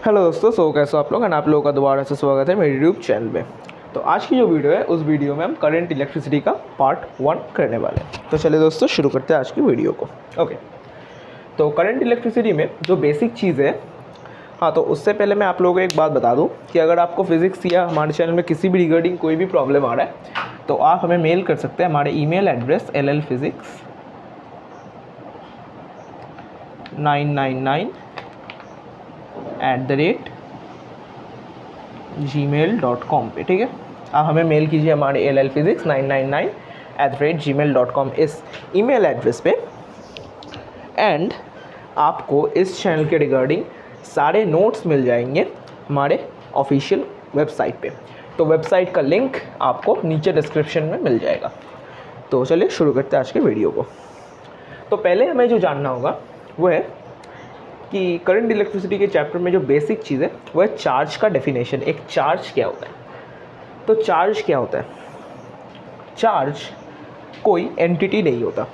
Hello दोस्तों, कैसे हो आप लोग। एंड आप लोगों का दोबारा से स्वागत है मेरे यूट्यूब चैनल में। तो आज की जो वीडियो है उस वीडियो में हम करंट इलेक्ट्रिसिटी का पार्ट 1 करने वाले हैं। तो चलिए दोस्तों शुरू करते हैं आज की वीडियो को। ओके, तो करंट इलेक्ट्रिसिटी में जो बेसिक चीज़ है, हाँ, तो उससे पहले मैं आप लोगों को एक बात बता दूँ कि अगर आपको फिजिक्स या हमारे चैनल में किसी भी रिगार्डिंग कोई भी प्रॉब्लम आ रहा है तो आप हमें मेल कर सकते हैं। हमारे ईमेल एड्रेस ll physics999@gmail.com पे, ठीक है। आप हमें मेल कीजिए हमारे llphysics999@gmail.com इस ईमेल एड्रेस पे। एंड आपको इस चैनल के रिगार्डिंग सारे नोट्स मिल जाएंगे हमारे ऑफिशियल वेबसाइट पे। तो वेबसाइट का लिंक आपको नीचे डिस्क्रिप्शन में मिल जाएगा। तो चलिए शुरू करते हैं आज के वीडियो को। तो पहले हमें जो जानना होगा वो है कि करंट इलेक्ट्रिसिटी के चैप्टर में जो बेसिक चीज़ है वो है चार्ज का डेफिनेशन। एक चार्ज क्या होता है? तो चार्ज क्या होता है? चार्ज कोई एंटिटी नहीं होता।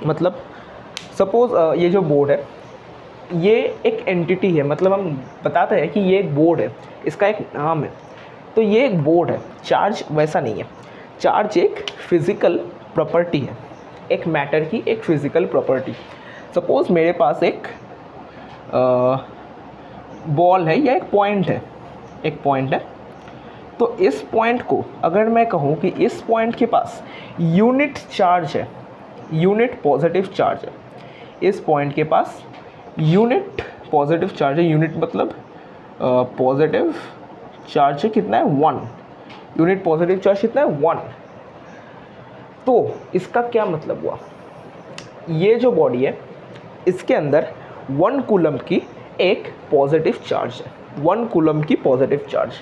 मतलब सपोज़ ये जो बोर्ड है ये एक एंटिटी है, मतलब हम बताते हैं कि ये एक बोर्ड है, इसका एक नाम है, तो ये एक बोर्ड है। चार्ज वैसा नहीं है। चार्ज एक फिज़िकल प्रॉपर्टी है, एक मैटर की एक फिज़िकल प्रॉपर्टी। सपोज़ मेरे पास एक बॉल है या एक पॉइंट है, तो इस पॉइंट को अगर मैं कहूँ कि इस पॉइंट के पास यूनिट चार्ज है, यूनिट पॉजिटिव चार्ज है, इस पॉइंट के पास यूनिट पॉजिटिव चार्ज है। यूनिट मतलब पॉजिटिव चार्ज है कितना है? 1। यूनिट पॉजिटिव चार्ज कितना है? 1। तो इसका क्या मतलब हुआ? ये जो बॉडी है इसके अंदर 1 कूलम की एक पॉजिटिव चार्ज है, 1 कूलम की पॉजिटिव चार्ज।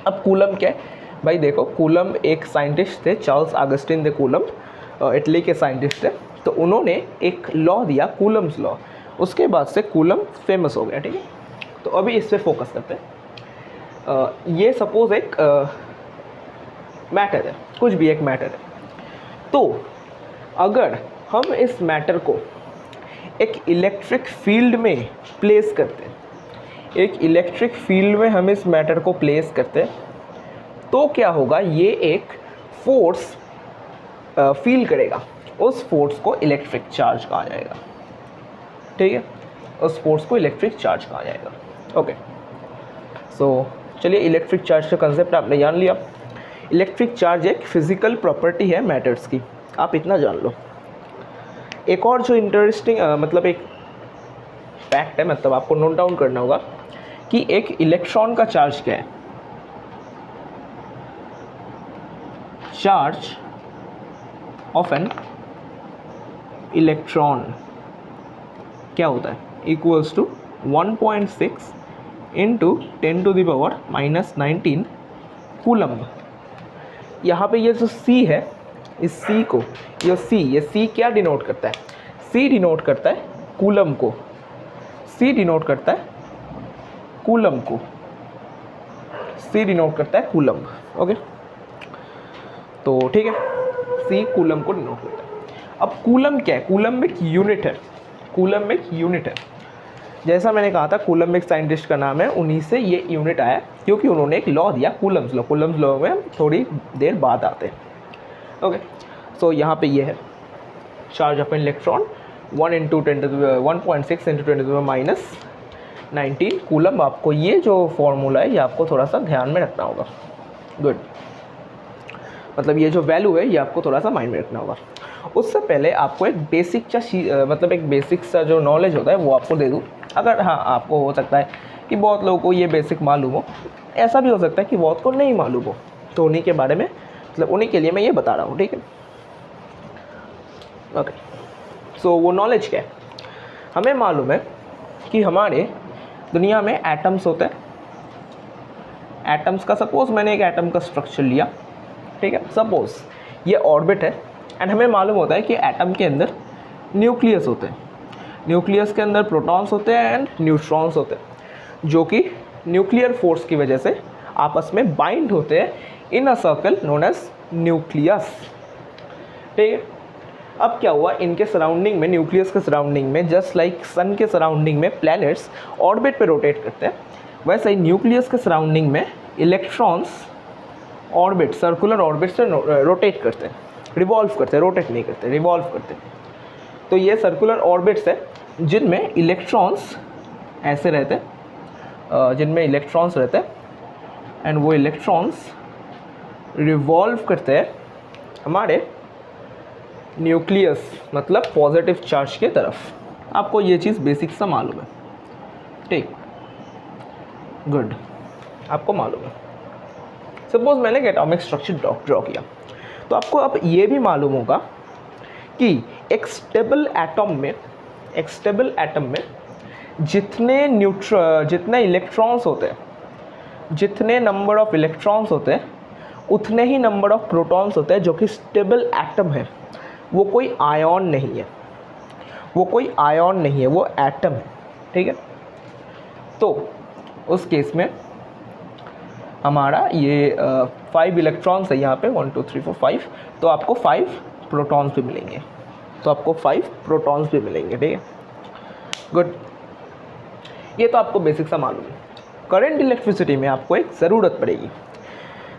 अब कूलम क्या है भाई? देखो, कूलम एक साइंटिस्ट थे, चार्ल्स ऑगस्टिन दे कूलम, इटली के साइंटिस्ट थे। तो उन्होंने एक लॉ दिया, कूलम्स लॉ। उसके बाद से कूलम फेमस हो गया, ठीक है। तो अभी इस पर फोकस करते हैं। ये सपोज़ एक मैटर है, कुछ भी एक मैटर है। तो अगर हम इस मैटर को एक इलेक्ट्रिक फील्ड में प्लेस करते हैं, एक इलेक्ट्रिक फील्ड में हम इस मैटर को प्लेस करते हैं, तो क्या होगा? ये एक फोर्स फील करेगा। उस फोर्स को इलेक्ट्रिक चार्ज कहा जाएगा, ठीक है। उस फोर्स को इलेक्ट्रिक चार्ज कहा जाएगा। ओके, सो चलिए, इलेक्ट्रिक चार्ज का कंसेप्ट आपने जान लिया। इलेक्ट्रिक चार्ज एक फिज़िकल प्रॉपर्टी है मैटर्स की, आप इतना जान लो। एक और जो इंटरेस्टिंग मतलब एक फैक्ट है, मतलब आपको नोट डाउन करना होगा कि एक इलेक्ट्रॉन का चार्ज क्या है। चार्ज ऑफ एन इलेक्ट्रॉन क्या होता है? Equals to 1.6 into 10⁻⁻19 coulomb. यहाँ पे ये जो C है, इस C को, ये C क्या डिनोट करता है? C डिनोट करता है कूलम को। C डिनोट करता है कूलम को। C डिनोट करता है कूलम। ओके, तो ठीक है, C कूलम को डिनोट करता है। अब कूलम क्या है? कूलम एक यूनिट है। कूलम एक यूनिट है। जैसा मैंने कहा था, कूलम एक साइंटिस्ट का नाम है, उन्हीं से ये यूनिट आया, क्योंकि उन्होंने एक लॉ दिया, कूलम्स लॉ। कूलम्स लॉ में हम थोड़ी देर बाद आते हैं। ओके, सो यहाँ पे ये है charge of an electron 1.6 into 10⁻⁻19 coulomb. आपको ये जो फॉर्मूला है ये आपको थोड़ा सा ध्यान में रखना होगा। गुड, मतलब ये जो वैल्यू है ये आपको थोड़ा सा माइंड में रखना होगा। उससे पहले आपको एक बेसिक मतलब एक बेसिक सा जो नॉलेज होता है वो आपको दे दूँ। अगर हाँ, आपको हो सकता है कि बहुत लोगों को ये बेसिक मालूम हो, ऐसा भी हो सकता है कि बहुत को नहीं मालूम हो, तो उन्हीं के बारे में, मतलब उन्हीं के लिए मैं ये बता रहा हूँ, ठीक है। ओके, सो वो नॉलेज क्या है? हमें मालूम है कि हमारे दुनिया में एटम्स होते हैं। एटम्स का, सपोज़ मैंने एक एटम का स्ट्रक्चर लिया, ठीक है, सपोज़ ये ऑर्बिट है। एंड हमें मालूम होता है कि एटम के अंदर न्यूक्लियस होते हैं। न्यूक्लियस के अंदर प्रोटॉन्स होते हैं एंड न्यूट्रॉन्स होते हैं, जो कि न्यूक्लियर फोर्स की वजह से आपस में बाइंड होते हैं in a circle known as nucleus, ठीक है। अब क्या हुआ, इनके सराउंडिंग में, न्यूक्लियस के सराउंडिंग में, जस्ट लाइक सन के सराउंडिंग में प्लैनेट्स ऑर्बिट पे रोटेट करते हैं, वैसे ही न्यूक्लियस के सराउंडिंग में इलेक्ट्रॉन्स ऑर्बिट, सर्कुलर ऑर्बिट से रोटेट करते हैं, रिवॉल्व करते हैं, रोटेट नहीं करते, रिवॉल्व करते हैं। तो ये सर्कुलर ऑर्बिट्स है जिनमें इलेक्ट्रॉन्स ऐसे रहते हैं, जिनमें इलेक्ट्रॉन्स रहते हैं, एंड वो इलेक्ट्रॉन्स रिवॉल्व करते हैं हमारे न्यूक्लियस, मतलब पॉजिटिव चार्ज के तरफ। आपको ये चीज़ बेसिक सा मालूम है, ठीक, गुड, आपको मालूम है। सपोज मैंने एटॉमिक स्ट्रक्चर ड्रॉ किया, तो आपको अब ये भी मालूम होगा कि एक स्टेबल एटम में जितने इलेक्ट्रॉन्स होते हैं, जितने नंबर ऑफ इलेक्ट्रॉन्स होते हैं, उतने ही नंबर ऑफ प्रोटॉन्स होते हैं, जो कि स्टेबल एटम है। वो कोई आयन नहीं है, वो एटम है, ठीक है। तो उस केस में हमारा ये 5 इलेक्ट्रॉन्स है यहाँ पे, 1 2 3 4 5, तो आपको 5 प्रोटॉन्स भी मिलेंगे, ठीक है, गुड। ये तो आपको बेसिक सा मालूम है। करंट इलेक्ट्रिसिटी में आपको एक ज़रूरत पड़ेगी।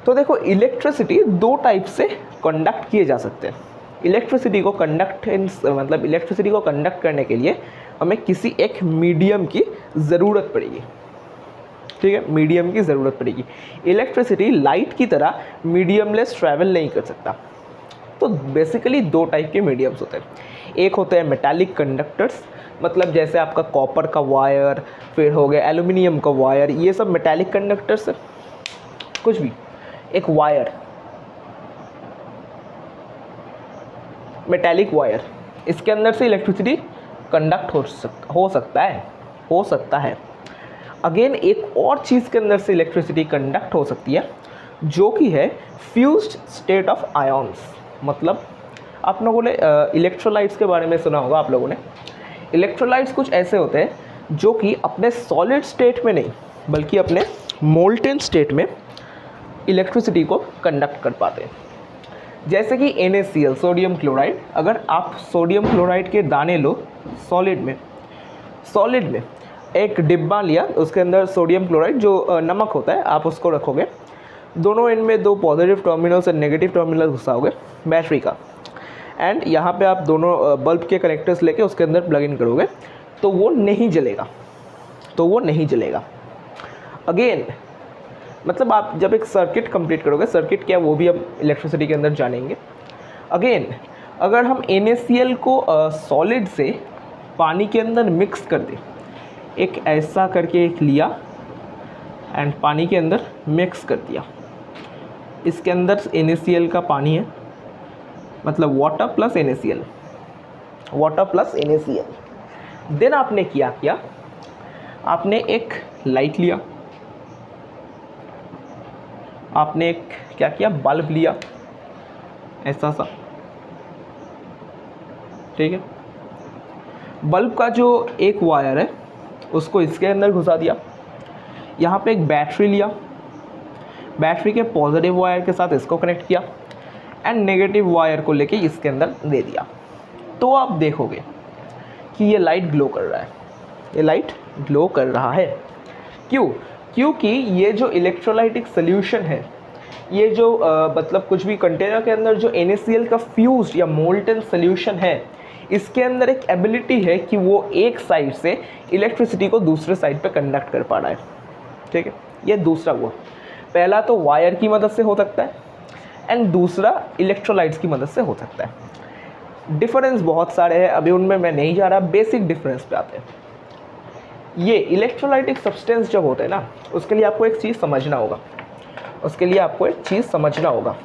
तो देखो, इलेक्ट्रिसिटी 2 टाइप से कंडक्ट किए जा सकते हैं। इलेक्ट्रिसिटी को कंडक्ट करने के लिए हमें किसी एक मीडियम की ज़रूरत पड़ेगी, ठीक है, मीडियम की ज़रूरत पड़ेगी। इलेक्ट्रिसिटी लाइट की तरह मीडियमलेस ट्रैवल नहीं कर सकता। तो बेसिकली 2 टाइप के मीडियम्स होते हैं। एक होते हैं मेटालिक कंडक्टर्स, मतलब जैसे आपका कॉपर का वायर, फिर हो गया एल्यूमिनियम का वायर, ये सब मेटालिक कंडक्टर्स है। कुछ भी एक वायर, मेटालिक वायर, इसके अंदर से इलेक्ट्रिसिटी कंडक्ट हो सकता है। अगेन एक और चीज़ के अंदर से इलेक्ट्रिसिटी कंडक्ट हो सकती है, जो कि है फ्यूज्ड स्टेट ऑफ आयॉन्स। मतलब आप लोगों ने इलेक्ट्रोलाइट्स के बारे में सुना होगा आप लोगों ने। इलेक्ट्रोलाइट्स कुछ ऐसे होते हैं जो कि अपने सॉलिड स्टेट में नहीं, बल्कि अपने मोल्टेन स्टेट में इलेक्ट्रिसिटी को कंडक्ट कर पाते हैं। जैसे कि NaCl, सोडियम क्लोराइड। अगर आप सोडियम क्लोराइड के दाने लो सॉलिड में एक डिब्बा लिया, उसके अंदर सोडियम क्लोराइड जो नमक होता है, आप उसको रखोगे, दोनों इनमें 2 पॉजिटिव टर्मिनल से नेगेटिव टर्मिनल घुसाओगे बैटरी का, एंड यहाँ पे आप दोनों बल्ब के कनेक्टर्स लेके उसके अंदर प्लग इन करोगे, तो वो नहीं जलेगा। अगेन मतलब आप जब एक सर्किट कंप्लीट करोगे, सर्किट क्या वो भी हम इलेक्ट्रिसिटी के अंदर जानेंगे। अगेन अगर हम NaCl को सॉलिड से पानी के अंदर मिक्स कर दें, एक ऐसा करके एक लिया एंड पानी के अंदर मिक्स कर दिया, इसके अंदर NaCl का पानी है, मतलब वाटर प्लस NaCl। देन आपने किया, आपने एक लाइट लिया, आपने एक क्या किया, बल्ब लिया ऐसा सा, ठीक है। बल्ब का जो एक वायर है उसको इसके अंदर घुसा दिया। यहाँ पे एक बैटरी लिया, बैटरी के पॉजिटिव वायर के साथ इसको कनेक्ट किया एंड नेगेटिव वायर को लेके इसके अंदर दे दिया। तो आप देखोगे कि ये लाइट ग्लो कर रहा है। क्यों? क्योंकि ये जो इलेक्ट्रोलाइटिक सोल्यूशन है, ये जो मतलब कुछ भी कंटेनर के अंदर जो NaCl का फ्यूज्ड या मोल्टन सोल्यूशन है, इसके अंदर एक एबिलिटी है कि वो एक साइड से इलेक्ट्रिसिटी को दूसरे साइड पे कंडक्ट कर पा रहा है, ठीक है। ये दूसरा हुआ। पहला तो वायर की मदद से हो सकता है एंड दूसरा इलेक्ट्रोलाइट्स की मदद से हो सकता है। डिफरेंस बहुत सारे हैं, अभी उनमें मैं नहीं जा रहा, बेसिक डिफरेंस पे आते हैं। ये इलेक्ट्रोलाइटिक सब्सटेंस जब होते हैं ना, उसके लिए आपको एक चीज़ समझना होगा,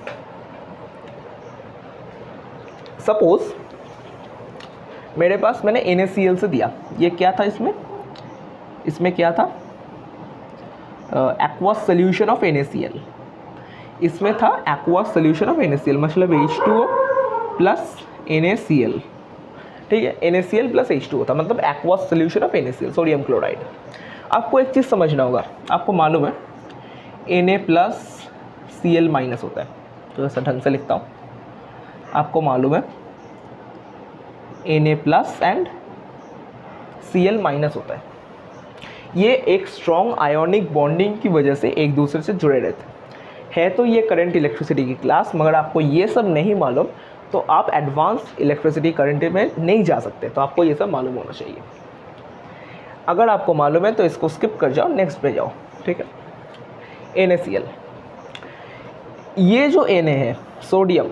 सपोज मेरे पास मैंने NaCl से दिया, ये क्या था, इसमें क्या था, एक्वस सोल्यूशन ऑफ NaCl, इसमें था एक्वस सोल्यूशन ऑफ NaCl, मतलब H2O प्लस NaCl, ठीक है। NaCl प्लस H2O था, मतलब aqueous solution of NaCl, sodium chloride. आपको एक चीज़ समझना होगा, आपको मालूम है Na प्लस Cl माइनस होता है, तो ऐसा ढंग से लिखता हूँ, आपको मालूम है Na plus and Cl minus होता है। ये एक स्ट्रॉन्ग आयोनिक बॉन्डिंग की वजह से एक दूसरे से जुड़े रहते हैं। तो ये करंट इलेक्ट्रिसिटी की क्लास, मगर आपको ये सब नहीं मालूम तो आप एडवांस इलेक्ट्रिसिटी करंट में नहीं जा सकते, तो आपको ये सब मालूम होना चाहिए। अगर आपको मालूम है तो इसको स्किप कर जाओ, नेक्स्ट पे जाओ, ठीक है। NaCl, ये जो Na है सोडियम,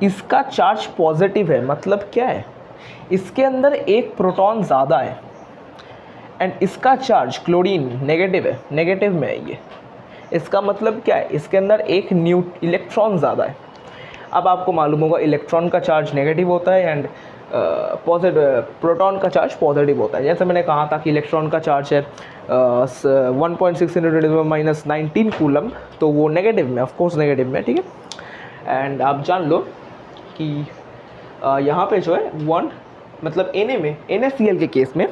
इसका चार्ज पॉजिटिव है। मतलब क्या है, इसके अंदर एक प्रोटॉन ज़्यादा है एंड इसका चार्ज क्लोरीन नेगेटिव है, नेगेटिव में है ये। इसका मतलब क्या है, इसके अंदर एक इलेक्ट्रॉन ज़्यादा है। अब आपको मालूम होगा इलेक्ट्रॉन का चार्ज नेगेटिव होता है एंड प्रोटॉन का चार्ज पॉजिटिव होता है। जैसे मैंने कहा था कि इलेक्ट्रॉन का चार्ज है 1.6 × 10⁻⁻19 कूलम, तो वो नेगेटिव में, ऑफकोर्स नेगेटिव में, ठीक है। एंड आप जान लो कि यहाँ पे जो है मतलब Na में, NaCl के केस में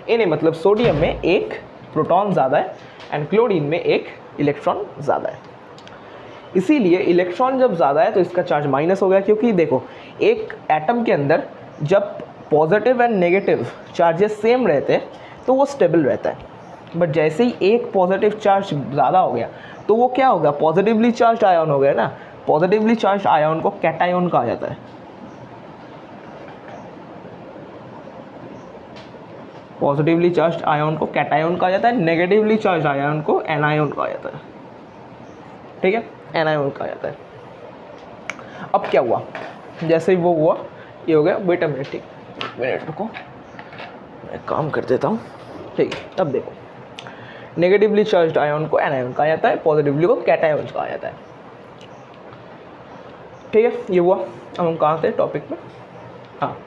Na मतलब सोडियम में एक प्रोटॉन ज़्यादा है एंड क्लोरीन में एक इलेक्ट्रॉन ज़्यादा है। इसीलिए इलेक्ट्रॉन जब ज़्यादा है तो इसका चार्ज माइनस हो गया, क्योंकि देखो एक एटम के अंदर जब positive and negative charges same रहते हैं तो वो स्टेबल रहता है। बट जैसे ही एक पॉजिटिव चार्ज ज़्यादा हो गया तो वो क्या होगा, पॉजिटिवली चार्ज आयन हो गया ना। पॉजिटिवली चार्ज आयन को कैटायन कहा जाता है। पॉजिटिवली चार्ज आयन को कैटायन कहा जाता है, नेगेटिवली चार्ज आयन को एनायन कहा जाता है, ठीक है, एनायन कहा जाता है। अब क्या हुआ, जैसे ही वो हुआ ये हो गया। वेट अ मिनट, ठीक, मिनट रुको, मैं काम कर देता हूँ, ठीक है। अब देखो नेगेटिवली चार्ज आयन को एनायन कहा जाता है, पॉजिटिवली को कैटायन कहा जाता है, ठीक है। ये हुआ। अब हम कहाँ थे टॉपिक में, हाँ,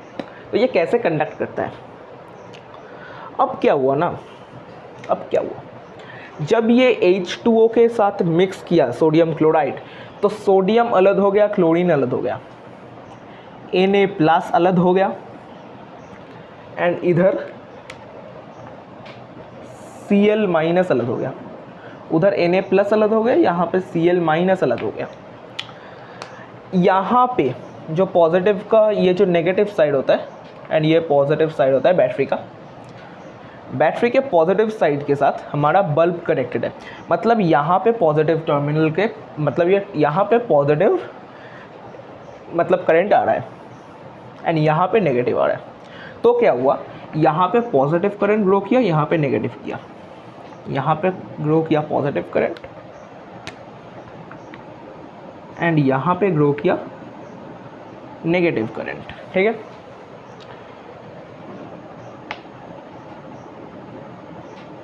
तो ये कैसे कंडक्ट करता है। अब क्या हुआ ना, अब क्या हुआ, जब ये H2O के साथ मिक्स किया सोडियम क्लोराइड, तो सोडियम अलग हो गया, क्लोरीन अलग हो गया, Na प्लस अलग हो गया एंड इधर Cl माइनस अलग हो गया। उधर Na प्लस अलग हो गया, यहाँ पे Cl माइनस अलग हो गया। यहाँ पे जो पॉजिटिव का ये जो नेगेटिव साइड होता है एंड ये पॉजिटिव साइड होता है बैटरी का। बैटरी के पॉजिटिव साइड के साथ हमारा बल्ब कनेक्टेड है, मतलब यहाँ पे पॉजिटिव टर्मिनल के, मतलब ये यहाँ पे पॉजिटिव मतलब करंट आ रहा है एंड यहाँ पे नेगेटिव आ रहा है। तो क्या हुआ, यहाँ पे पॉजिटिव करंट ग्रो किया, यहाँ पे नेगेटिव किया, यहाँ पे ग्रो किया पॉजिटिव करंट एंड यहाँ पे ग्रो किया नेगेटिव करंट, ठीक है।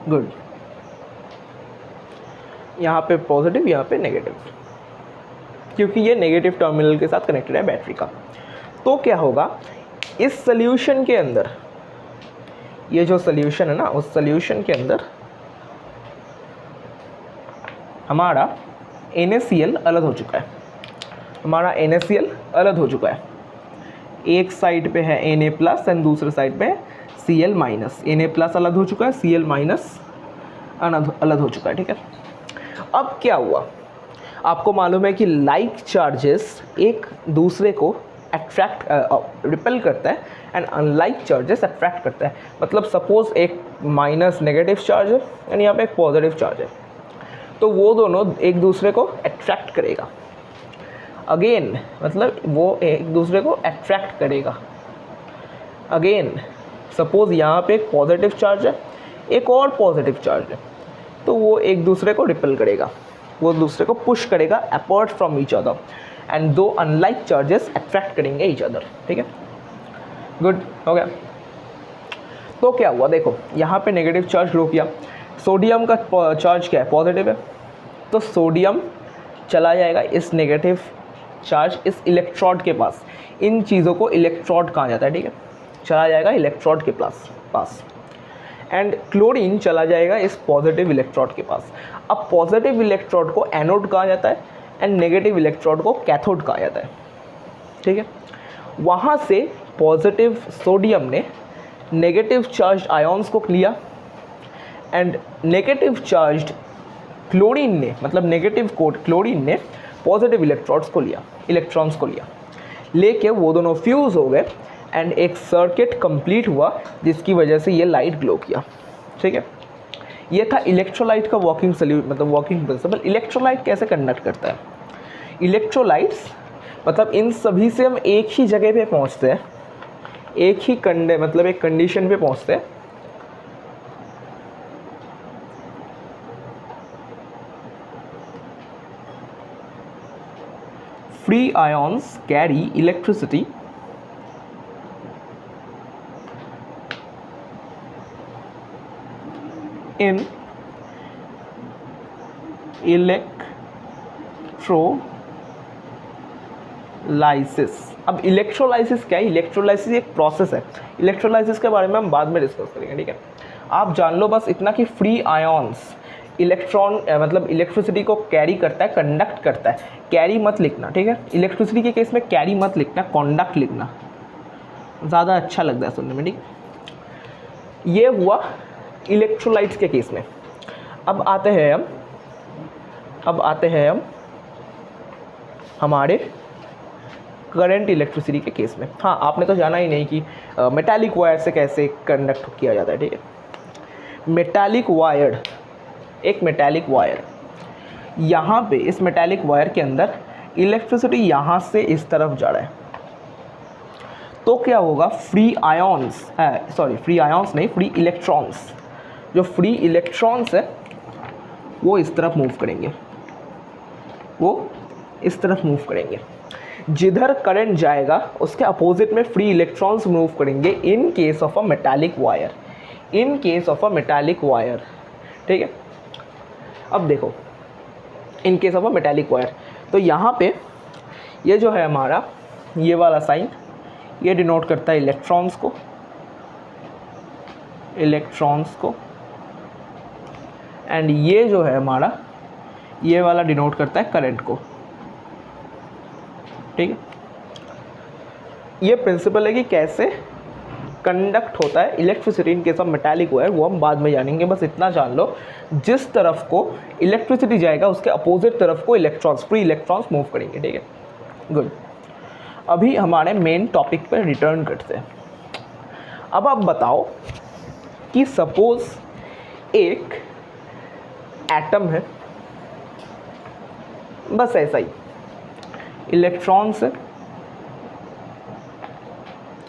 गुड, यहाँ पे पॉजिटिव, यहाँ पे नेगेटिव, क्योंकि ये नेगेटिव टर्मिनल के साथ कनेक्टेड है बैटरी का। तो क्या होगा, इस सॉल्यूशन के अंदर, ये जो सॉल्यूशन है ना, उस सॉल्यूशन के अंदर हमारा NaCl अलग हो चुका है, हमारा NaCl अलग हो चुका है। एक साइड पे है Na प्लस एंड दूसरे साइड पे है Cl माइनस। Na प्लस अलग हो चुका है, Cl माइनस अलग हो चुका है, ठीक है। अब क्या हुआ, आपको मालूम है कि लाइक चार्जेस एक दूसरे को अट्रैक्ट रिपेल करता है एंड अनलाइक चार्जेस अट्रैक्ट करता है। मतलब सपोज एक माइनस नेगेटिव चार्ज है एंड यहाँ पे एक पॉजिटिव चार्ज है, तो वो दोनों एक दूसरे को अट्रैक्ट करेगा। अगेन मतलब वो एक दूसरे को अट्रैक्ट करेगा। अगेन सपोज यहाँ पे एक पॉजिटिव चार्ज है, एक और पॉजिटिव चार्ज है, तो वो एक दूसरे को रिपेल करेगा, वो दूसरे को पुश करेगा apart from each other and दो अनलाइक चार्जेस अट्रैक्ट करेंगे ईच अदर, ठीक है। गुड, हो गया। तो क्या हुआ, देखो यहाँ पे नेगेटिव चार्ज ग्रो किया, सोडियम का चार्ज क्या है, पॉजिटिव है, तो सोडियम चला जाएगा इस नेगेटिव चार्ज इस इलेक्ट्रोड के पास। इन चीज़ों को इलेक्ट्रोड कहा जाता है, ठीक है, चला जाएगा इलेक्ट्रोड के पास एंड क्लोरीन चला जाएगा इस पॉजिटिव इलेक्ट्रोड के पास। अब पॉजिटिव इलेक्ट्रोड को एनोड कहा जाता है एंड नेगेटिव इलेक्ट्रोड को कैथोड कहा जाता है, ठीक है। वहाँ से पॉजिटिव सोडियम ने नेगेटिव चार्ज आयॉन्स को लिया एंड नेगेटिव चार्ज क्लोरीन ने, मतलब नेगेटिव कोड क्लोरीन ने पॉजिटिव इलेक्ट्रॉन्स को लिया। लेके वो दोनों फ्यूज़ हो गए एंड एक सर्किट कंप्लीट हुआ जिसकी वजह से ये लाइट ग्लो किया। ठीक है, ये था इलेक्ट्रोलाइट का वर्किंग मतलब वर्किंग प्रिंसिपल। इलेक्ट्रोलाइट कैसे कंडक्ट करता है? इलेक्ट्रोलाइट्स मतलब इन सभी से हम एक ही जगह पे पहुंचते हैं, एक ही मतलब एक कंडीशन पे पहुंचते हैं। Free ions carry electricity in electrolysis. अब इलेक्ट्रोलाइसिस क्या है? इलेक्ट्रोलाइसिस एक प्रोसेस है। इलेक्ट्रोलाइसिस के बारे में हम बाद में डिस्कस करेंगे। ठीक है, आप जान लो बस इतना कि फ्री आयॉन्स इलेक्ट्रॉन मतलब इलेक्ट्रिसिटी को कैरी करता है, कंडक्ट करता है। कैरी मत लिखना, ठीक है, इलेक्ट्रिसिटी के केस में कैरी मत लिखना, कंडक्ट लिखना, ज़्यादा अच्छा लगता है सुनने में। ठीक, ये हुआ इलेक्ट्रोलाइट्स के केस में। अब आते हैं हम हमारे करंट इलेक्ट्रिसिटी के केस में। हाँ, आपने तो जाना ही नहीं कि मेटालिक वायर से कैसे कंडक्ट किया जाता है। ठीक है, मेटालिक वायर, एक मेटालिक वायर, यहाँ पे इस मेटालिक वायर के अंदर इलेक्ट्रिसिटी यहाँ से इस तरफ जा रहा है, तो क्या होगा? फ्री आयॉन्स फ्री आयॉन्स नहीं, फ्री इलेक्ट्रॉन्स, जो फ्री इलेक्ट्रॉन्स है वो इस तरफ मूव करेंगे, वो इस तरफ मूव करेंगे। जिधर करंट जाएगा उसके अपोजिट में फ्री इलेक्ट्रॉन्स मूव करेंगे in case of a metallic wire, in case of a metallic wire. ठीक है, अब देखो in case of a metallic wire, तो यहाँ पे ये जो है हमारा ये वाला साइन, ये डिनोट करता है इलेक्ट्रॉन्स को, एंड ये जो है हमारा ये वाला डिनोट करता है करंट को। ठीक है, ये प्रिंसिपल है कि कैसे कंडक्ट होता है electricity in case of metallic wire, वो हम बाद में जानेंगे। बस इतना जान लो, जिस तरफ को इलेक्ट्रिसिटी जाएगा उसके अपोजिट तरफ को इलेक्ट्रॉन्स, फ्री इलेक्ट्रॉन्स मूव करेंगे। ठीक है, गुड। अभी हमारे मेन टॉपिक पर रिटर्न करते हैं। अब आप बताओ कि सपोज एक एटम है, बस ऐसा ही, इलेक्ट्रॉन्स है,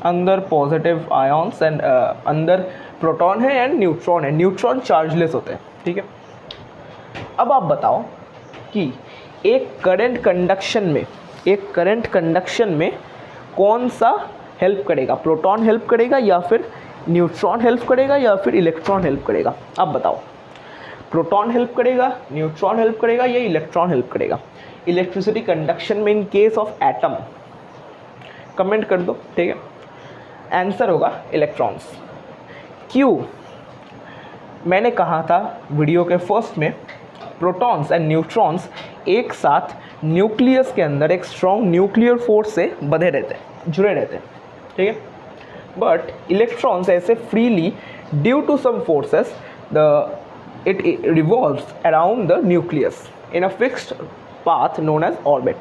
अंदर पॉजिटिव आयॉन्स एंड अंदर प्रोटॉन है एंड न्यूट्रॉन है। न्यूट्रॉन चार्जलेस होते हैं। ठीक है, अब आप बताओ कि एक करंट कंडक्शन में कौन सा हेल्प करेगा? प्रोटॉन हेल्प करेगा या फिर न्यूट्रॉन हेल्प करेगा या फिर इलेक्ट्रॉन हेल्प करेगा? अब बताओ, प्रोटॉन हेल्प करेगा, न्यूट्रॉन हेल्प करेगा या इलेक्ट्रॉन हेल्प करेगा इलेक्ट्रिसिटी कंडक्शन में in case of atom? Comment कर दो। ठीक है, आंसर होगा इलेक्ट्रॉन्स। क्यों? मैंने कहा था वीडियो के फर्स्ट में, प्रोटॉन्स एंड न्यूट्रॉन्स एक साथ न्यूक्लियस के अंदर एक स्ट्रॉन्ग न्यूक्लियर फोर्स से बंधे रहते हैं, जुड़े रहते हैं। ठीक है, बट इलेक्ट्रॉन्स ऐसे freely due to some forces it revolves around the nucleus in a fixed path known as orbit,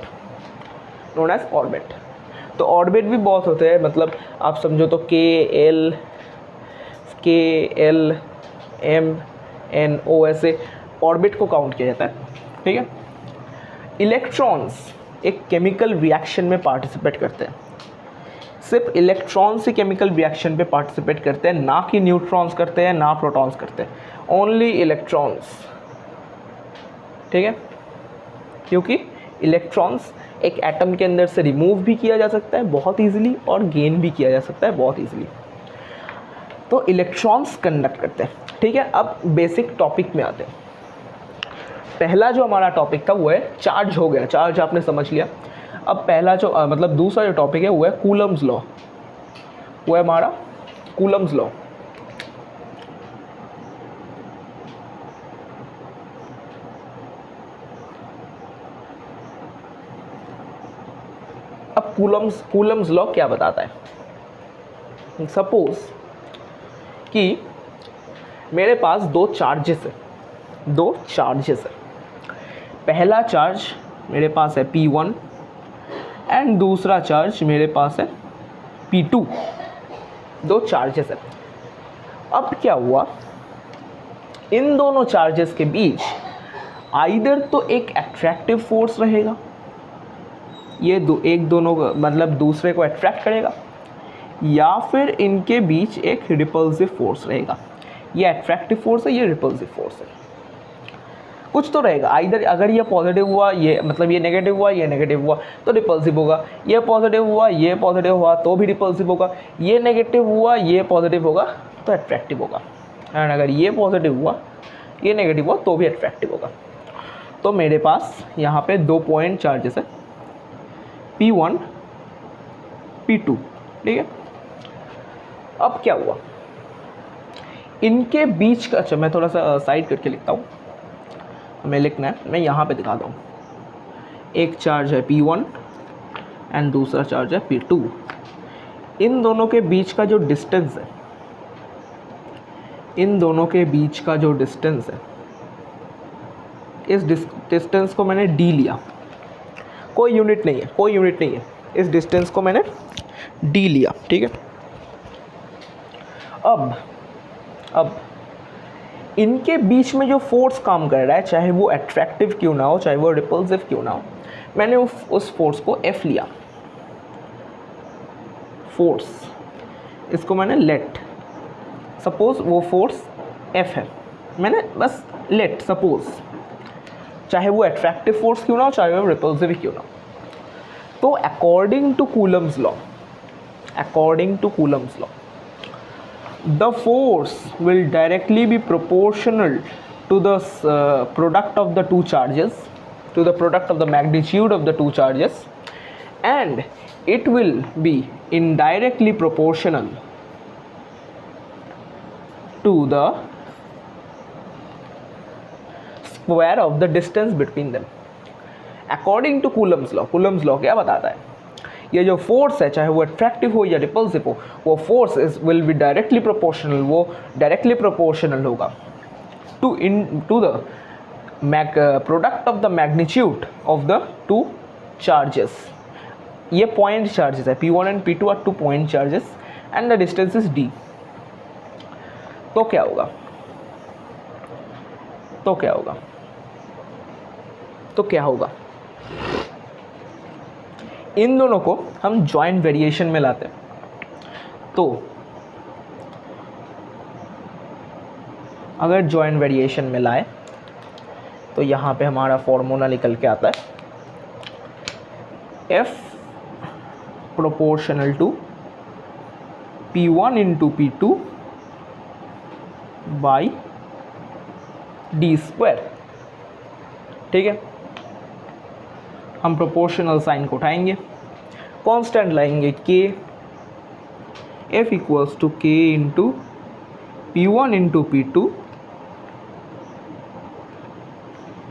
तो ऑर्बिट भी बहुत होते हैं, मतलब आप समझो तो KLMNO ऐसे ऑर्बिट को काउंट किया जाता है। ठीक है, इलेक्ट्रॉन्स एक केमिकल रिएक्शन में पार्टिसिपेट करते हैं, सिर्फ इलेक्ट्रॉन्स ही केमिकल रिएक्शन पे पार्टिसिपेट करते हैं, ना कि न्यूट्रॉन्स करते हैं ना प्रोटॉन्स करते हैं, ओनली इलेक्ट्रॉन्स। ठीक है, क्योंकि इलेक्ट्रॉन्स एक एटम के अंदर से रिमूव भी किया जा सकता है बहुत इजीली और गेन भी किया जा सकता है बहुत इजीली, तो इलेक्ट्रॉन्स कंडक्ट करते हैं। ठीक है, अब बेसिक टॉपिक में आते हैं। पहला जो हमारा टॉपिक था वो है चार्ज, हो गया चार्ज, आपने समझ लिया। अब पहला जो मतलब दूसरा जो टॉपिक है वो है कूलम्स लॉ, वो है हमारा कूलम्स लॉ। अब कूलम्स लॉ क्या बताता है? सपोज कि मेरे पास दो चार्जेस है। पहला चार्ज मेरे पास है P1 एंड दूसरा चार्ज मेरे पास है P2। दो चार्जेस है। अब क्या हुआ, इन दोनों चार्जेस के बीच आइदर तो एक एट्रैक्टिव फोर्स रहेगा, ये दोनों मतलब दूसरे को अट्रैक्ट करेगा, या फिर इनके बीच एक रिपल्सिव फोर्स रहेगा। ये अट्रैक्टिव फोर्स है, ये रिपल्सिव फोर्स है, कुछ तो रहेगा। आइदर अगर ये पॉजिटिव हुआ, ये मतलब ये नेगेटिव हुआ, ये नेगेटिव हुआ तो रिपल्सिव होगा, ये पॉजिटिव हुआ, ये पॉजिटिव हुआ तो भी रिपल्सिव होगा, ये नेगेटिव हुआ, ये पॉजिटिव होगा तो अट्रैक्टिव होगा, एंड अगर ये पॉजिटिव हुआ, ये नेगेटिव हुआ तो भी अट्रैक्टिव होगा। तो मेरे पास यहाँ पे 2 पॉइंट चार्जेस है, P1 P2, ठीक है। अब क्या हुआ, इनके बीच का, अच्छा मैं थोड़ा सा साइड करके लिखता हूँ, हमें लिखना है, मैं यहाँ पे दिखाता हूँ। एक चार्ज है P1 एंड दूसरा चार्ज है P2। इन दोनों के बीच का जो डिस्टेंस है, इन दोनों के बीच का जो डिस्टेंस है, इस डिस्टेंस को मैंने D लिया, कोई यूनिट नहीं है, कोई यूनिट नहीं है, इस डिस्टेंस को मैंने D लिया, ठीक है। अब इनके बीच में जो फोर्स काम कर रहा है, चाहे वो अट्रैक्टिव क्यों ना हो, चाहे वो रिपल्सिव क्यों ना हो, मैंने उस फोर्स को F लिया, फोर्स, इसको मैंने लेट, सपोज वो फोर्स F है, मैंने बस लेट सपोज, चाहे वो अट्रैक्टिव फोर्स क्यों ना हो, चाहे वो रिपल्सिव क्यों ना हो। तो according to coulomb's law, the force will directly be proportional to the product of the two charges, to the product of the magnitude of the two charges, and it will be indirectly proportional to the square of the distance between them. According to Coulomb's law क्या बताता है, ये जो force है, चाहे वो attractive हो या रिपल्सिव हो, वो force will be directly proportional, वो डायरेक्टली प्रोपोर्शनल होगा to the product of the magnitude of the two charges. ये पॉइंट चार्जेस है, P1 and P2 are 2 point charges and the distance is D। तो क्या होगा, इन दोनों को हम जॉइंट वेरिएशन में लाते हैं। तो अगर जॉइंट वेरिएशन में लाए तो यहाँ पे हमारा फॉर्मूला निकल के आता है F proportional to P1 into P2 by D², ठीक है। हम प्रोपोर्शनल साइन को उठाएंगे, कांस्टेंट लाएंगे K, F equals to K into P1 into P2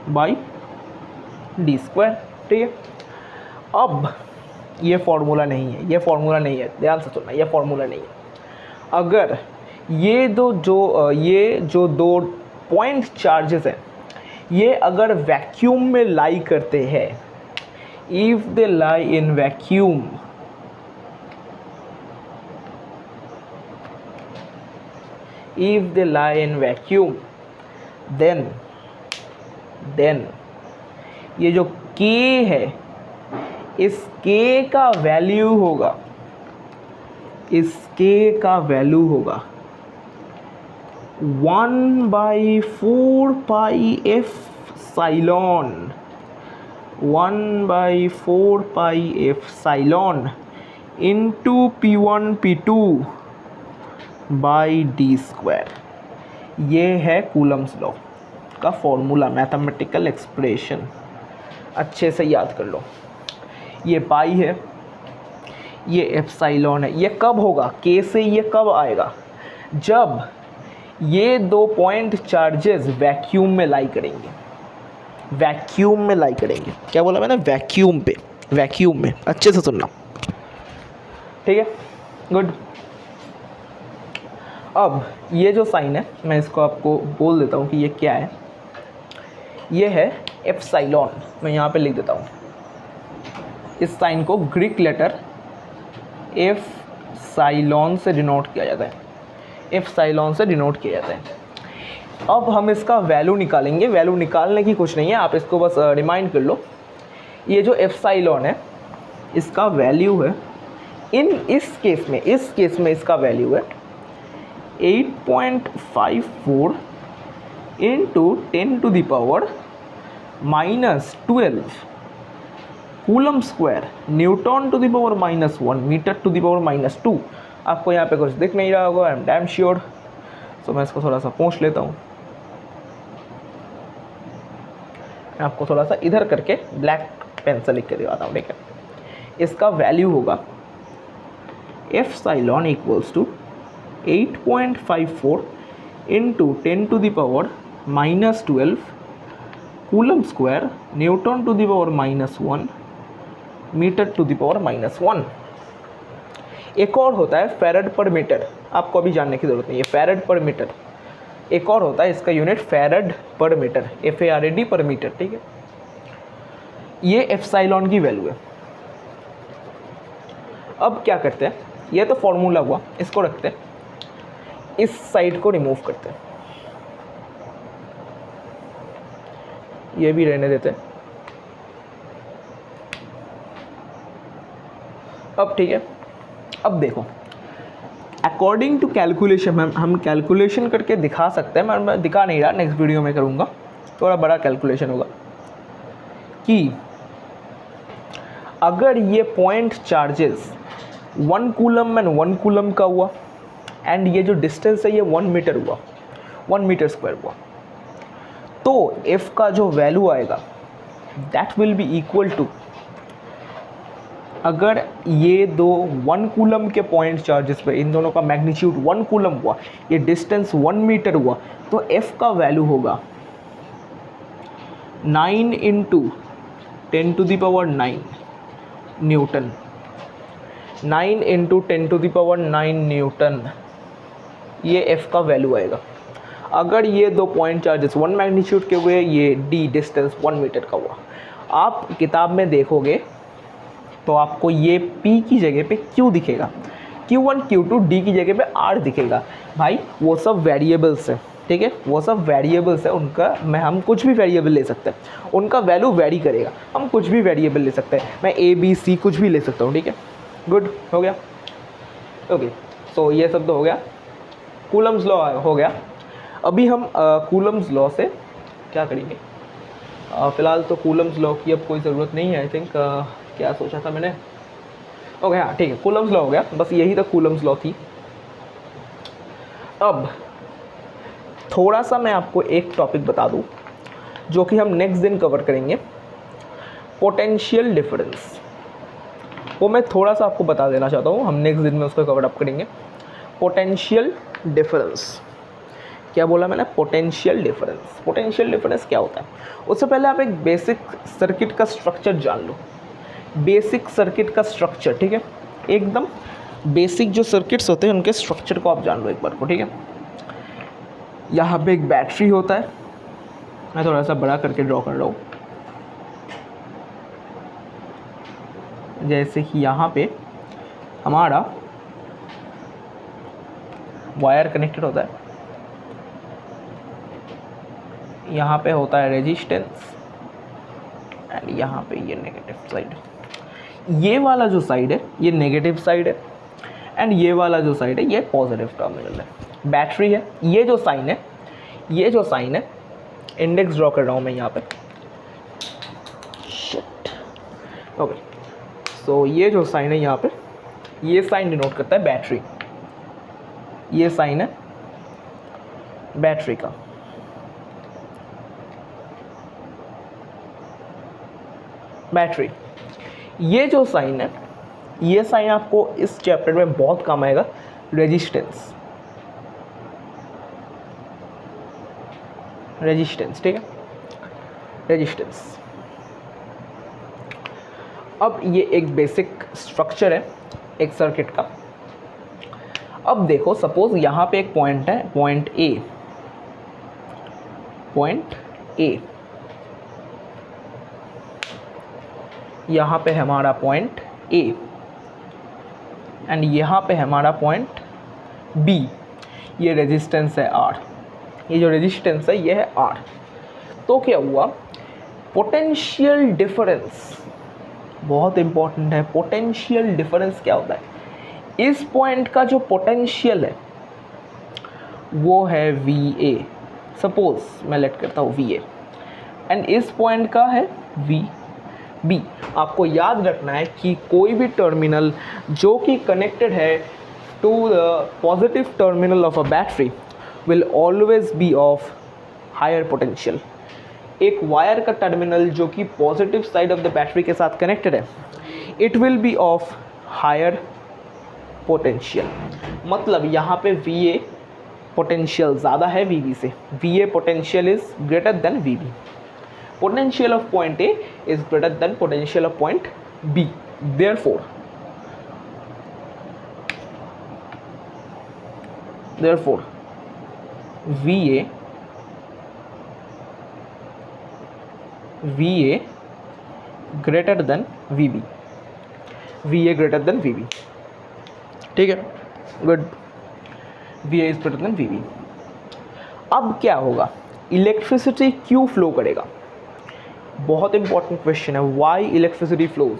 by D², ठीक है। अब ये फॉर्मूला नहीं है, ध्यान से सुनना, ये फॉर्मूला नहीं है। अगर ये जो दो पॉइंट चार्जेस हैं, ये अगर वैक्यूम में लाई करते हैं, if they lie in vacuum, then ये जो K है, इस K का वैल्यू होगा 1/4 pi epsilon, 1/4 pi epsilon into P1 P2 by D²। ये है कूलम्स लॉ का फॉर्मूला, मैथमेटिकल एक्सप्रेशन, अच्छे से याद कर लो। ये पाई है, ये एप्सिलॉन है। ये कब होगा, K से ये कब आएगा, जब ये दो पॉइंट चार्जेस वैक्यूम में लाई करेंगे, क्या बोला मैंने, वैक्यूम में, अच्छे से सुनना, ठीक है, गुड। अब ये जो साइन है, मैं इसको आपको बोल देता हूँ कि ये क्या है। ये है एप्सिलॉन, मैं यहाँ पे लिख देता हूँ इस साइन को ग्रीक लेटर एफ साइलॉन से डिनोट किया जाता है, एफ साइलॉन से डिनोट किया जाता है। अब हम इसका वैल्यू निकालेंगे। वैल्यू निकालने की कुछ नहीं है, आप इसको बस रिमाइंड कर लो। ये जो एफ साइलॉन है इसका वैल्यू है इस केस में इसका वैल्यू है 8.54 into 10⁻⁻12 coulomb square newton to the power -1 metre to the power -2। आपको यहाँ पे कुछ दिख नहीं रहा होगा, आई एम डैम श्योर। तो मैं इसको थोड़ा सा पोंछ लेता हूँ, मैं आपको थोड़ा सा इधर करके ब्लैक पेन से लिख के दिखाता हूँ, ठीक है। इसका वैल्यू होगा epsilon equals to 8.54 into 10⁻⁻12 coulomb square newton to the power -1 metre to the power -1। एक और होता है फैरड पर मीटर, आपको अभी जानने की ज़रूरत नहीं है। फैरड पर मीटर एक और होता है, इसका यूनिट फैरड पर मीटर, FARAD पर मीटर, ठीक है। ये एप्सिलॉन की वैल्यू है। अब क्या करते हैं, ये तो फॉर्मूला हुआ, इसको रखते हैं, इस साइड को रिमूव करते हैं, ये भी रहने देते हैं। अब ठीक है, अब देखो अकॉर्डिंग टू कैलकुलेशन हम कैलकुलेशन करके दिखा सकते हैं, मैं दिखा नहीं रहा, नेक्स्ट वीडियो में करूँगा, थोड़ा बड़ा कैलकुलेशन होगा कि अगर ये point charges 1 coulomb and 1 coulomb का हुआ एंड ये जो डिस्टेंस है ये 1 मीटर हुआ, 1 मीटर स्क्वायर हुआ, तो F का जो वैल्यू आएगा that will be equal to, अगर ये दो 1 कूलम के पॉइंट चार्जेस पे इन दोनों का मैग्नीट्यूड 1 कूलम हुआ, ये डिस्टेंस 1 मीटर हुआ, तो F का वैल्यू होगा 9 इंटू 10⁻⁹ न्यूटन, 9 इंटू 10⁻⁹ न्यूटन, ये F का वैल्यू आएगा। अगर ये दो पॉइंट चार्जेस 1 मैग्नीट्यूड के हुए, ये D डिस्टेंस 1 मीटर का हुआ, आप किताब में देखोगे तो आपको ये P की जगह पे Q दिखेगा, Q1 Q2 D की जगह पे R दिखेगा। भाई वो सब वेरिएबल्स है, ठीक है, वो सब वेरिएबल्स है, उनका हम कुछ भी वेरिएबल ले सकते हैं, उनका वैल्यू वेरी करेगा, हम कुछ भी वेरिएबल ले सकते हैं, मैं A B C कुछ भी ले सकता हूँ, ठीक है। गुड, हो गया, ओके। सो ये सब तो हो गया, कूलम्स लॉ हो गया। अभी हम कूलम्स लॉ से क्या करेंगे, फ़िलहाल तो कूलम्स लॉ की अब कोई ज़रूरत नहीं है, आई थिंक क्या सोचा था मैंने, ओके हाँ ठीक है, कूलम्स लॉ हो गया, बस यही तक कूलम्स लॉ थी। अब थोड़ा सा मैं आपको एक टॉपिक बता दूं जो कि हम नेक्स्ट दिन कवर करेंगे, पोटेंशियल डिफरेंस। वो मैं थोड़ा सा आपको बता देना चाहता हूँ, हम नेक्स्ट दिन में उसको कवर अप करेंगे। पोटेंशियल डिफरेंस, क्या बोला मैंने, पोटेंशियल डिफरेंस। पोटेंशियल डिफरेंस क्या होता है, उससे पहले आप एक बेसिक सर्किट का स्ट्रक्चर जान लो, बेसिक सर्किट का स्ट्रक्चर, ठीक है, एकदम बेसिक जो सर्किट्स होते हैं उनके स्ट्रक्चर को आप जान लो एक बार को, ठीक है। यहाँ पे एक बैटरी होता है, मैं थोड़ा सा बड़ा करके ड्रॉ कर रहा हूँ, जैसे कि यहाँ पे हमारा वायर कनेक्टेड होता है, यहाँ पे होता है रेजिस्टेंस एंड यहाँ पे ये नेगेटिव साइड। ये वाला जो साइड है ये नेगेटिव साइड है एंड ये वाला जो साइड है ये पॉजिटिव टर्मिनल है। बैटरी है, ये जो साइन है, ये जो साइन है, इंडेक्स ड्रॉ कर रहा हूँ मैं यहाँ पे, शिट, ओके। सो ये जो साइन है यहाँ पे, ये साइन डिनोट करता है बैटरी, ये साइन है बैटरी का। बैटरी, ये जो साइन है, ये साइन आपको इस चैप्टर में बहुत काम आएगा, रेजिस्टेंस, रेजिस्टेंस, ठीक है, रेजिस्टेंस। अब ये एक बेसिक स्ट्रक्चर है एक सर्किट का। अब देखो सपोज यहाँ पे एक पॉइंट है, पॉइंट ए, यहाँ पे हमारा पॉइंट ए एंड यहाँ पे हमारा पॉइंट बी, ये रेजिस्टेंस है आर, ये जो रेजिस्टेंस है ये है आर। तो क्या हुआ, पोटेंशियल डिफरेंस बहुत इंपॉर्टेंट है। पोटेंशियल डिफरेंस क्या होता है, इस पॉइंट का जो पोटेंशियल है वो है वी ए, सपोज मैं लेट करता हूँ वी ए, एंड इस पॉइंट का है वी बी। आपको याद रखना है कि कोई भी टर्मिनल जो कि कनेक्टेड है to the positive terminal of a battery will always be of higher potential. एक वायर का टर्मिनल जो कि positive side of the battery के साथ कनेक्टेड है, it will be of higher potential. मतलब यहाँ पे वी ए पोटेंशियल ज़्यादा है वी बी से, V A potential is greater than V B. Potential of point A is greater than potential of point B. Therefore, VA greater than VB, VA greater than VB, ठीक है, good, VA is greater than VB। अब क्या होगा, electricity क्यों flow करेगा, बहुत important question है। Why electricity flows,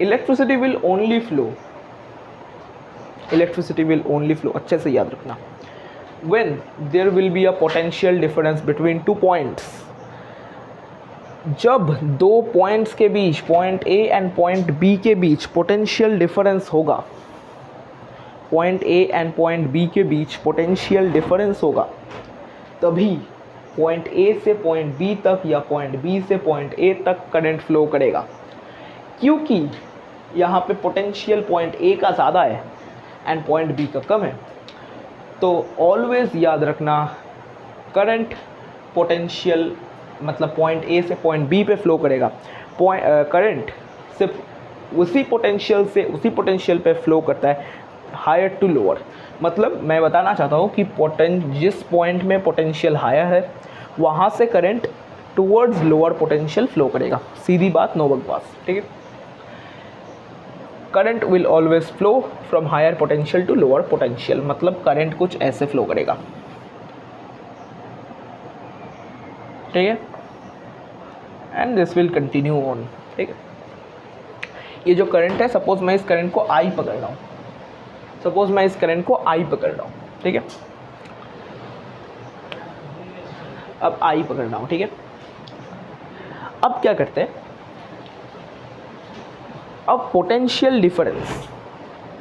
electricity will only flow, अच्छे से याद रखना, when there will be a potential difference between two points. जब दो पॉइंट्स के बीच, point A and point B के बीच पोटेंशियल डिफरेंस होगा, point A and point B के बीच पोटेंशियल डिफरेंस होगा, तभी पॉइंट ए से पॉइंट बी तक या पॉइंट बी से पॉइंट ए तक करंट फ्लो करेगा। क्योंकि यहाँ पे पोटेंशियल पॉइंट ए का ज़्यादा है एंड पॉइंट बी का कम है, तो ऑलवेज याद रखना करंट पोटेंशियल मतलब पॉइंट ए से पॉइंट बी पे फ्लो करेगा, करंट सिर्फ उसी पोटेंशियल पे फ्लो करता है हायर टू लोअर। मतलब मैं बताना चाहता हूँ कि जिस पॉइंट में पोटेंशियल हायर है वहाँ से current towards lower potential flow करेगा, सीधी बात, नो बकवास, ठीक है। Current will always flow from higher potential to lower potential, मतलब करंट कुछ ऐसे फ्लो करेगा, ठीक है, and this will continue on, ठीक है। ये जो करंट है, सपोज मैं इस करंट को आई पकड़ रहा हूँ, ठीक है, अब आई पकड़ रहा हूँ, ठीक है। अब क्या करते हैं, अब पोटेंशियल डिफरेंस,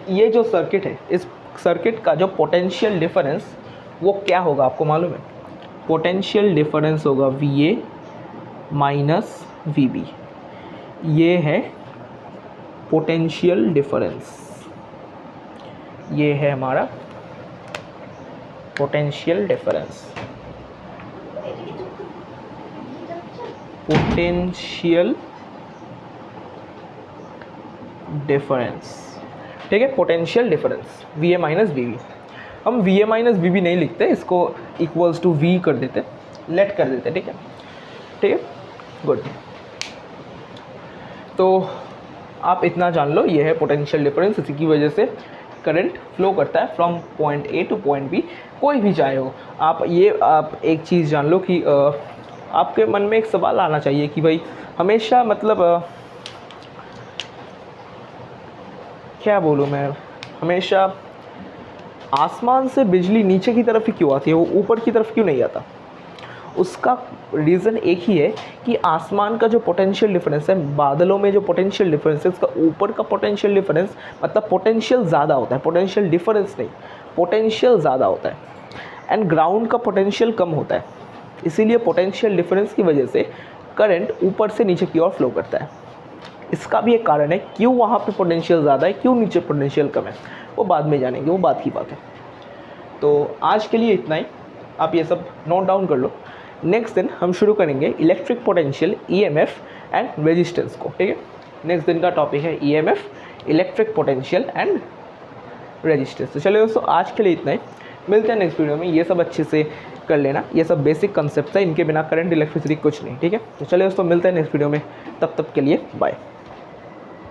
ये जो सर्किट है, इस सर्किट का जो पोटेंशियल डिफरेंस वो क्या होगा आपको मालूम है, पोटेंशियल डिफरेंस होगा V A minus V B. ये है पोटेंशियल डिफरेंस, ये है हमारा पोटेंशियल डिफरेंस, ठीक है, potential difference V A minus V B. हम V A minus V B नहीं लिखते, इसको इक्वल्स टू वी कर देते, लेट कर देते, ठीक है, गुड। तो आप इतना जान लो, ये है पोटेंशियल डिफरेंस, इसी की वजह से करंट फ्लो करता है from point A to point B, कोई भी चाहे हो। आप एक चीज़ जान लो कि आपके मन में एक सवाल आना चाहिए कि भाई हमेशा मतलब क्या बोलूँ मैं, हमेशा आसमान से बिजली नीचे की तरफ ही क्यों आती है, वो ऊपर की तरफ क्यों नहीं आता? उसका रीज़न एक ही है कि आसमान का जो पोटेंशियल डिफरेंस है, बादलों में जो पोटेंशियल डिफरेंस है, उसका ऊपर का पोटेंशियल डिफरेंस मतलब पोटेंशियल ज़्यादा होता है, पोटेंशियल डिफरेंस नहीं, पोटेंशियल ज़्यादा होता है, एंड ग्राउंड का पोटेंशियल कम होता है। इसीलिए पोटेंशियल डिफरेंस की वजह से करंट ऊपर से नीचे की ओर फ्लो करता है। इसका भी एक कारण है, क्यों वहाँ पे पोटेंशियल ज़्यादा है, क्यों नीचे पोटेंशियल कम है, वो बाद में जानेंगे, वो बात की बात है। तो आज के लिए इतना ही, आप ये सब नोट डाउन कर लो। नेक्स्ट दिन हम शुरू करेंगे electric potential, EMF and resistance को, ठीक है। नेक्स्ट दिन का टॉपिक है EMF, electric potential and resistance. तो चलिए दोस्तों, आज के लिए इतना ही। मिलते हैं नेक्स्ट वीडियो में। ये सब अच्छे से कर लेना, ये सब बेसिक कंसेप्ट है, इनके बिना करंट इलेक्ट्रिसिटी कुछ नहीं, ठीक है। तो चलिए दोस्तों, मिलते हैं नेक्स्ट वीडियो में, तब तक के लिए बाय।